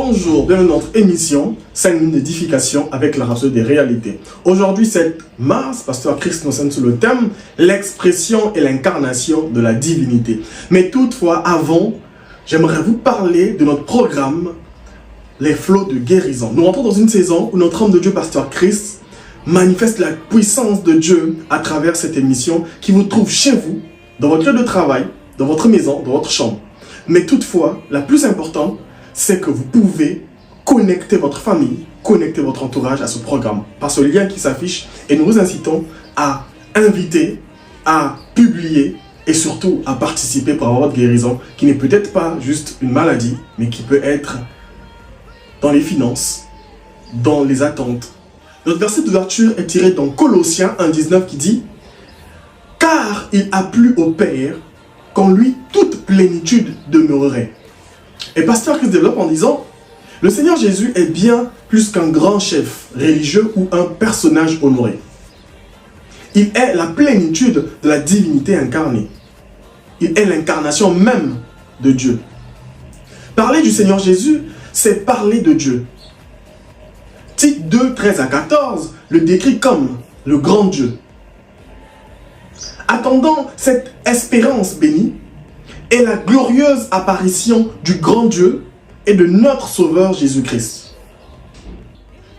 Bonjour, bienvenue dans notre émission 5 minutes d'édification avec la rhapsodie des réalités. Aujourd'hui, 7 mars, Pasteur Chris nous enseigne sur le thème l'expression et l'incarnation de la divinité. Mais toutefois, avant, j'aimerais vous parler de notre programme Les flots de guérison. Nous rentrons dans une saison où notre homme de Dieu, Pasteur Chris, manifeste la puissance de Dieu à travers cette émission qui vous trouve chez vous, dans votre lieu de travail, dans votre maison, dans votre chambre. Mais toutefois, la plus importante, c'est que vous pouvez connecter votre famille, connecter votre entourage à ce programme par ce lien qui s'affiche et nous vous incitons à inviter, à publier et surtout à participer pour avoir votre guérison qui n'est peut-être pas juste une maladie, mais qui peut être dans les finances, dans les attentes. Notre verset d'ouverture est tiré dans Colossiens 1,19 qui dit « Car il a plu au Père qu'en lui toute plénitude demeurerait. » Et Pasteur Chris développe en disant « Le Seigneur Jésus est bien plus qu'un grand chef religieux ou un personnage honoré. Il est la plénitude de la divinité incarnée. Il est l'incarnation même de Dieu. » Parler du Seigneur Jésus, c'est parler de Dieu. Tite 2, 13 à 14 le décrit comme le grand Dieu. Attendant cette espérance bénie et la glorieuse apparition du grand Dieu et de notre Sauveur Jésus-Christ.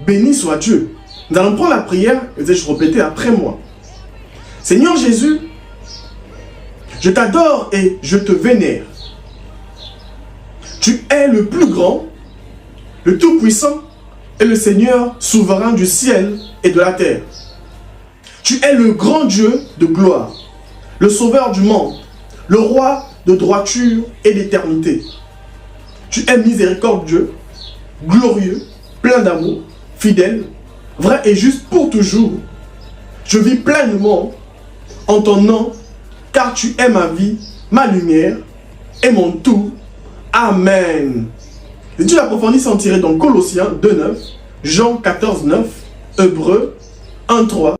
Béni soit Dieu. Nous allons prendre la prière et je répéter après moi. Seigneur Jésus, je t'adore et je te vénère. Tu es le plus grand, le tout-puissant et le Seigneur souverain du ciel et de la terre. Tu es le grand Dieu de gloire, le Sauveur du monde, le Roi de droiture et d'éternité. Tu es miséricordieux, glorieux, plein d'amour, fidèle, vrai et juste pour toujours. Je vis pleinement en ton nom, car tu es ma vie, ma lumière et mon tout. Amen. Les études approfondies sont tirées dans Colossiens 2,9, Jean 14,9, Hébreux 1,3